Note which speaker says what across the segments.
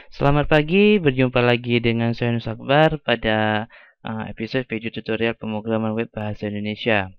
Speaker 1: Selamat pagi, berjumpa lagi dengan saya Nus Akbar pada episode video tutorial pemrograman web bahasa Indonesia.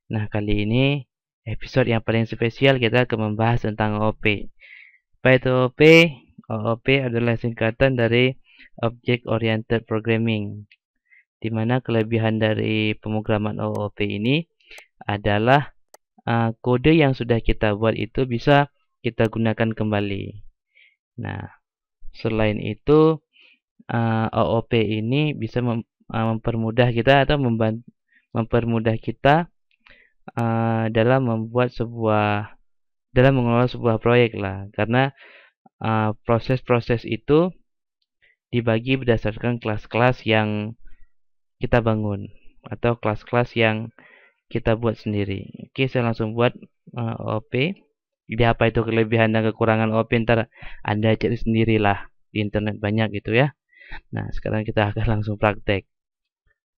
Speaker 1: Nah, kali ini episode yang paling spesial kita akan membahas tentang OOP. Apa itu OOP? OOP adalah singkatan dari Object Oriented Programming, di mana kelebihan dari pemrograman OOP ini adalah kode yang sudah kita buat itu bisa kita gunakan kembali. Nah, selain itu OOP ini bisa mempermudah kita atau mempermudah kita dalam mengelola sebuah proyek lah, karena proses-proses itu dibagi berdasarkan kelas-kelas yang kita bangun atau kelas-kelas yang kita buat sendiri. Oke, saya langsung buat OOP. Jadi apa itu kelebihan dan kekurangan OOP, ntar Anda cari sendirilah di internet banyak gitu ya. Nah, sekarang kita akan langsung praktek.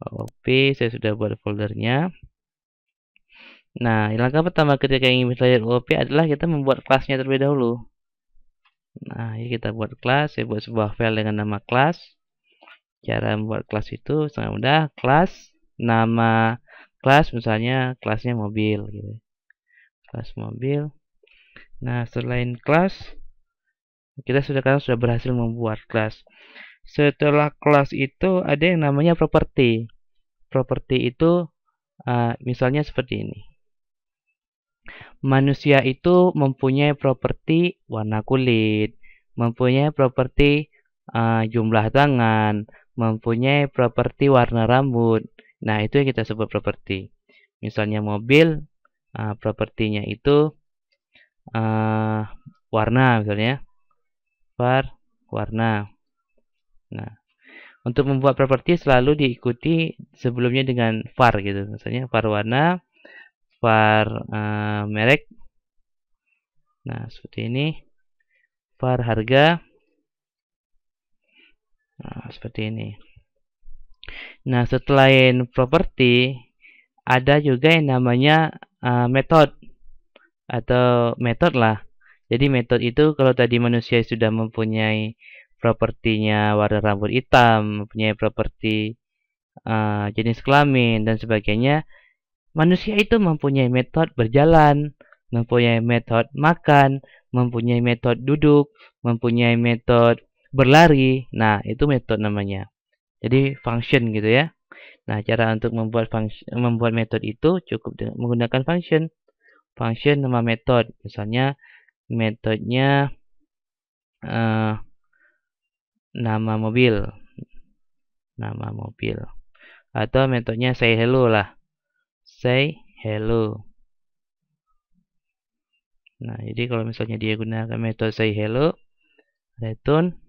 Speaker 1: OOP, saya sudah buat foldernya. Nah, langkah pertama ketika ingin belajar OOP adalah kita membuat kelasnya terlebih dahulu. Nah, ini kita buat kelas. Saya buat sebuah file dengan nama kelas. Cara membuat kelas itu sangat mudah. Kelas, nama kelas, misalnya kelasnya mobil gitu. Kelas mobil. Nah, selain kelas, kita sudah berhasil membuat kelas. Setelah kelas itu ada yang namanya properti. Properti itu misalnya seperti ini. Manusia itu mempunyai properti warna kulit, mempunyai properti jumlah tangan, mempunyai properti warna rambut. Nah, itu yang kita sebut properti. Misalnya mobil, propertinya itu warna, misalnya warna. Nah, untuk membuat properti selalu diikuti sebelumnya dengan var gitu, misalnya var warna, var merek. Nah, seperti ini. Var harga. Nah, seperti ini. Nah, setelah properti, ada juga yang namanya method atau metode lah. Jadi metode itu kalau tadi manusia sudah mempunyai propertinya warna rambut hitam, mempunyai properti jenis kelamin dan sebagainya, manusia itu mempunyai metode berjalan, mempunyai metode makan, mempunyai metode duduk, mempunyai metode berlari. Nah, itu metode namanya. Jadi function gitu ya. Nah, cara untuk membuat metode itu cukup menggunakan function. Function nama metode. Misalnya metodenya nama mobil. Nama mobil. Atau metodenya say hello lah. Say hello. Nah, jadi kalau misalnya dia gunakan metode say hello, return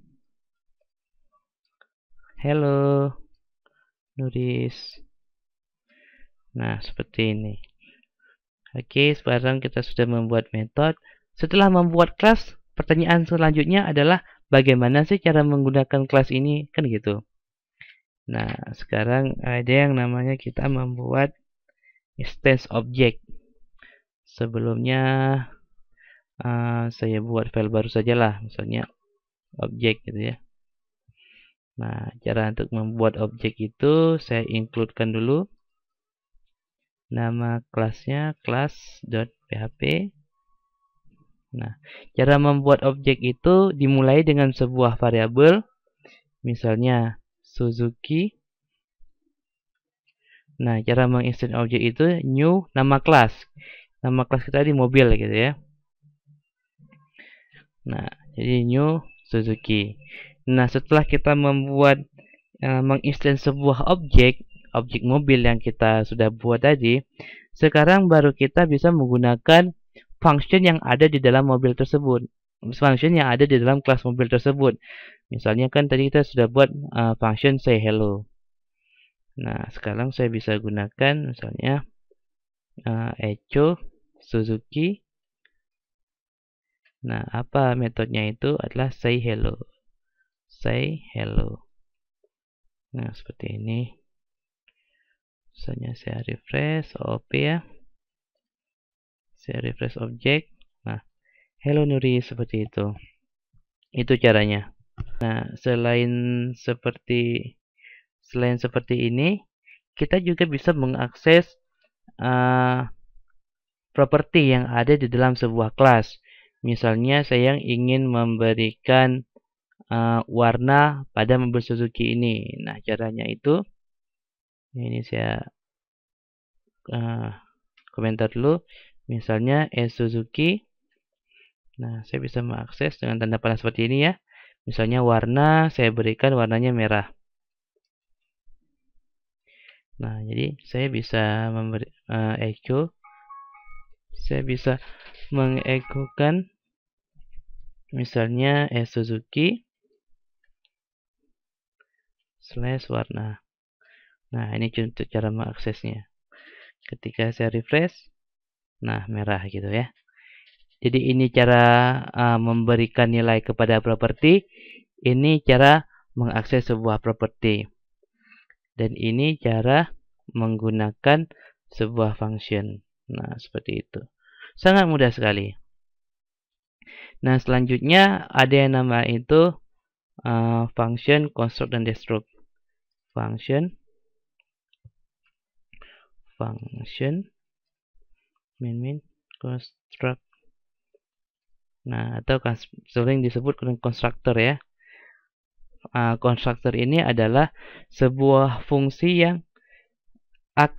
Speaker 1: hello Nuris. Nah, seperti ini. Oke, sekarang kita sudah membuat metode. Setelah membuat kelas, pertanyaan selanjutnya adalah bagaimana sih cara menggunakan kelas ini? Kan gitu. Nah, sekarang ada yang namanya kita membuat instance object. Sebelumnya saya buat file baru sajalah, misalnya objek gitu ya. Nah, cara untuk membuat objek itu saya includekan dulu nama kelasnya class.php. Nah, cara membuat objek itu dimulai dengan sebuah variabel, misalnya Suzuki. Nah, cara menginstance objek itu new nama kelas. Nama kelas kita di mobil gitu ya. Nah, jadi new Suzuki. Nah, setelah kita membuat menginstance sebuah objek mobil yang kita sudah buat tadi, sekarang baru kita bisa menggunakan function yang ada di dalam mobil tersebut. Function yang ada di dalam kelas mobil tersebut. Misalnya kan tadi kita sudah buat function say hello. Nah, sekarang saya bisa gunakan misalnya echo Suzuki. Nah, apa metodenya itu adalah say hello. Say hello. Nah, seperti ini. Misalnya saya refresh OOP ya. Saya refresh objek. Nah, hello Nuri, seperti itu. Itu caranya. Nah, selain seperti ini, kita juga bisa mengakses properti yang ada di dalam sebuah kelas. Misalnya saya ingin memberikan warna pada mobil Suzuki ini. Nah, caranya itu, ini saya komentar dulu. Misalnya Suzuki. Nah, saya bisa mengakses dengan tanda panah seperti ini ya. Misalnya warna, saya berikan warnanya merah. Nah, jadi saya bisa memberi echo. Saya bisa mengechokan misalnya Suzuki slash warna. Nah, ini contoh cara mengaksesnya. Ketika saya refresh, nah merah gitu ya. Jadi ini cara memberikan nilai kepada properti. Ini cara mengakses sebuah properti. Dan ini cara menggunakan sebuah function. Nah, seperti itu. Sangat mudah sekali. Nah, selanjutnya ada yang nama itu function, construct, dan destruct. Function, main, construct. Nah, atau sering disebut dengan constructor ya. Constructor ini adalah sebuah fungsi yang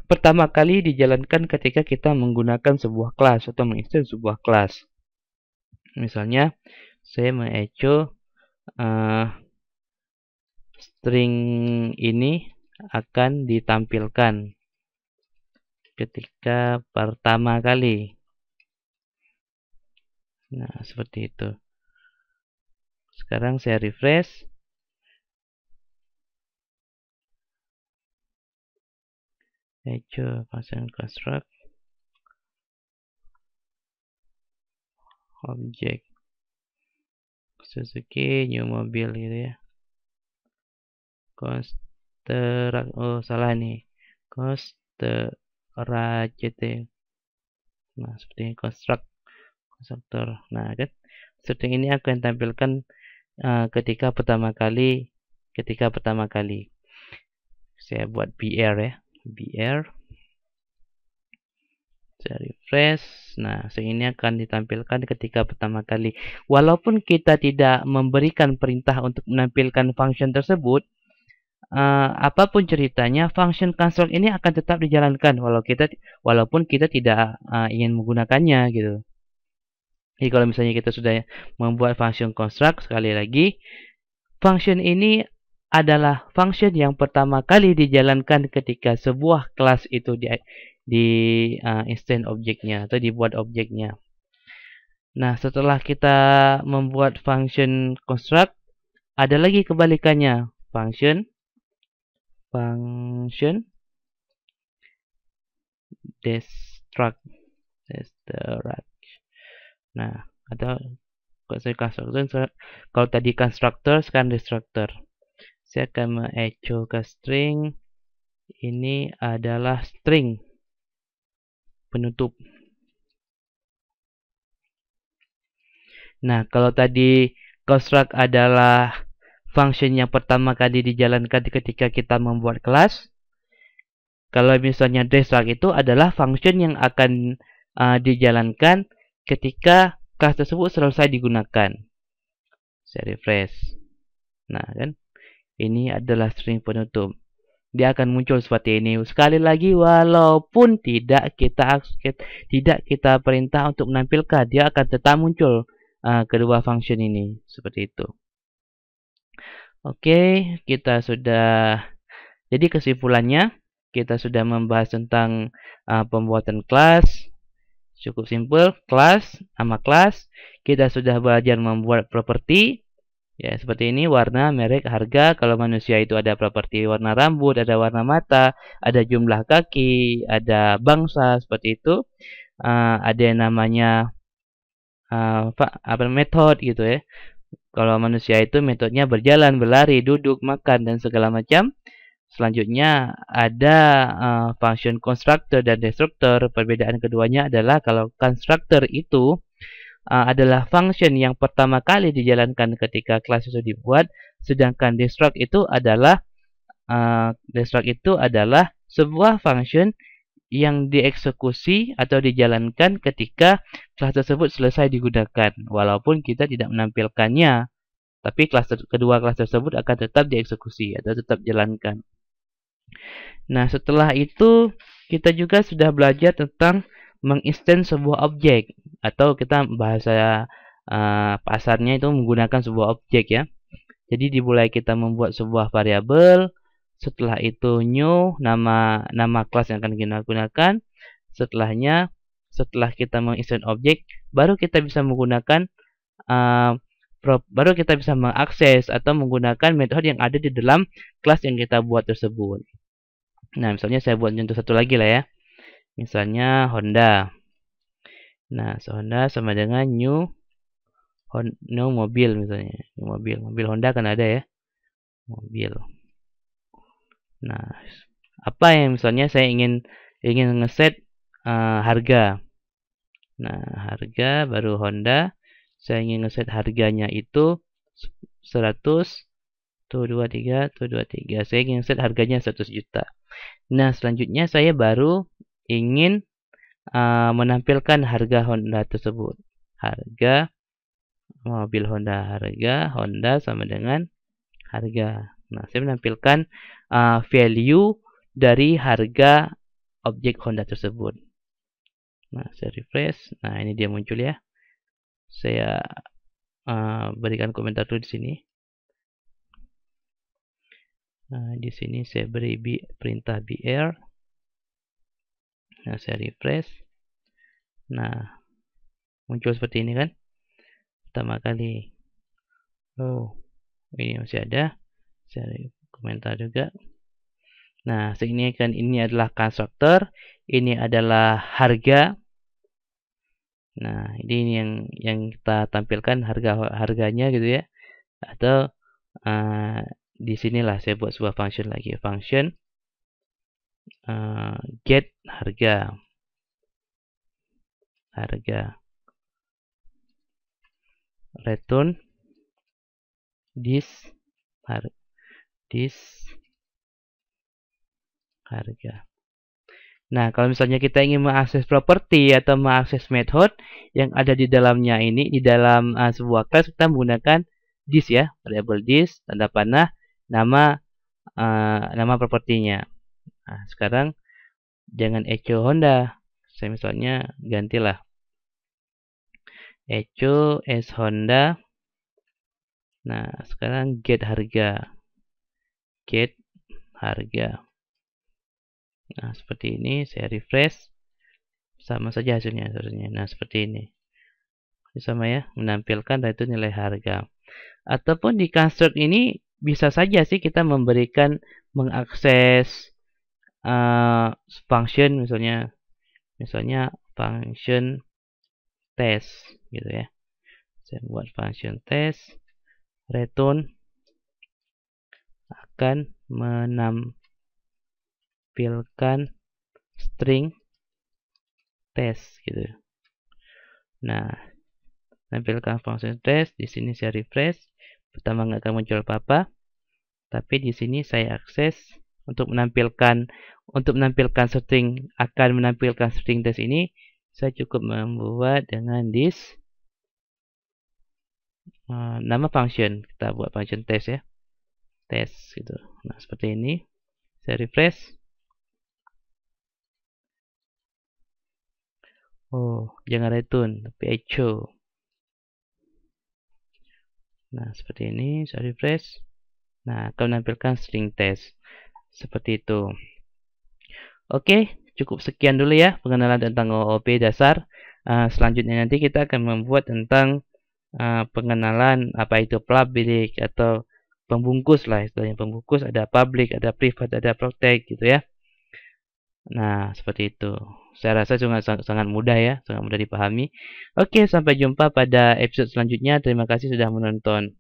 Speaker 1: pertama kali dijalankan ketika kita menggunakan sebuah kelas atau menginstall sebuah kelas. Misalnya, saya mengecho string ini akan ditampilkan ketika pertama kali. Nah, seperti itu. Sekarang saya refresh. Echo function construct object Suzuki new mobil gitu ya. Construct, oh salah nih. Construct. Nah, seperti ini constructor. Nah, kan string ini akan tampilkan ketika pertama kali. Saya buat BR ya. BR. Saya refresh. Nah, ini akan ditampilkan ketika pertama kali. Walaupun kita tidak memberikan perintah untuk menampilkan function tersebut, apapun ceritanya, function construct ini akan tetap dijalankan walaupun kita tidak ingin menggunakannya gitu. Jadi kalau misalnya kita sudah membuat function construct, sekali lagi, function ini adalah function yang pertama kali dijalankan ketika sebuah kelas itu di instance objeknya atau dibuat objeknya. Nah, setelah kita membuat function construct, ada lagi kebalikannya, function destruct. Nah, atau kalau tadi constructor, sekarang destructor. Saya akan mengecho ke string. Ini adalah string penutup. Nah, kalau tadi construct adalah function yang pertama kali dijalankan ketika kita membuat kelas. Kalau misalnya destruct itu adalah function yang akan dijalankan ketika kelas tersebut selesai digunakan. Saya refresh. Nah, kan ini adalah string penutup. Dia akan muncul seperti ini. Sekali lagi, walaupun tidak kita perintah untuk menampilkan, dia akan tetap muncul kedua function ini. Seperti itu. Oke, kita sudah. Jadi kesimpulannya, kita sudah membahas tentang pembuatan kelas. Cukup simpel, kelas, nama kelas. Kita sudah belajar membuat properti. Ya, seperti ini, warna, merek, harga. Kalau manusia itu ada properti warna rambut, ada warna mata, ada jumlah kaki, ada bangsa, seperti itu. Ada yang namanya metode gitu ya. Kalau manusia itu metodenya berjalan, berlari, duduk, makan, dan segala macam. Selanjutnya ada function constructor dan destructor. Perbedaan keduanya adalah kalau constructor itu adalah function yang pertama kali dijalankan ketika kelas itu dibuat, sedangkan destruct itu adalah sebuah function yang dieksekusi atau dijalankan ketika kelas tersebut selesai digunakan, walaupun kita tidak menampilkannya, tapi kedua kelas tersebut akan tetap dieksekusi atau tetap jalankan. Nah, setelah itu kita juga sudah belajar tentang menginstance sebuah objek, atau kita bahasa pasarnya itu menggunakan sebuah objek ya. Jadi dimulai kita membuat sebuah variabel. Setelah itu new, nama kelas yang akan kita gunakan. Setelah kita menginstance objek, baru kita bisa menggunakan baru kita bisa mengakses atau menggunakan metode yang ada di dalam kelas yang kita buat tersebut. Nah, misalnya saya buat contoh satu lagi lah ya. Misalnya Honda. Nah, Honda sama dengan new mobil misalnya. Mobil Honda kan ada ya. Mobil. Nah, apa yang misalnya saya ingin ngeset harga. Nah, harga baru Honda. Saya ingin ngeset harganya itu 100, 223. Saya ingin set harganya 100 juta. Nah, selanjutnya saya baru ingin menampilkan harga Honda tersebut. Harga mobil Honda, harga Honda sama dengan harga. Nah, saya menampilkan value dari harga objek Honda tersebut. Nah, saya refresh. Nah, ini dia muncul ya. Saya berikan komentar dulu di sini. Nah, di sini saya beri perintah br. Nah, saya refresh. Nah, muncul seperti ini kan. Pertama kali. Oh, ini masih ada. Saya komentar juga. Nah, ini adalah konstruktor, ini adalah harga. Nah, ini yang kita tampilkan harganya gitu ya. Atau di sinilah saya buat sebuah function lagi, function get harga. Return this harga. Nah, kalau misalnya kita ingin mengakses properti atau mengakses method yang ada di dalamnya ini, di dalam sebuah kelas, kita menggunakan this ya, variable this, tanda panah, nama propertinya. Nah, sekarang jangan echo Honda. Saya misalnya gantilah echo as Honda. Nah, sekarang get harga. Nah, seperti ini. Saya refresh. Sama saja hasilnya. Nah, seperti ini. Sama ya, menampilkan itu nilai harga. Ataupun di construct ini bisa saja sih kita memberikan mengakses function misalnya function test gitu ya. Saya buat function test, return akan menampilkan string test gitu. Nah, tampilkan function test, di sini saya refresh. Pertama nggak akan muncul apa-apa, tapi di sini saya akses untuk menampilkan string, akan menampilkan string test ini. Saya cukup membuat dengan this nama function. Kita buat function test ya, test gitu. Nah, seperti ini. Saya refresh. Oh, jangan return, tapi echo. Nah, seperti ini. Saya refresh. Nah, akan menampilkan string test. Seperti itu. Oke, cukup sekian dulu ya pengenalan tentang OOP dasar. Selanjutnya nanti kita akan membuat tentang pengenalan apa itu public atau pembungkus lah istilahnya. Pembungkus ada public, ada private, ada protect gitu ya. Nah, seperti itu. Saya rasa sangat mudah ya, sangat mudah dipahami. Oke, sampai jumpa pada episode selanjutnya. Terima kasih sudah menonton.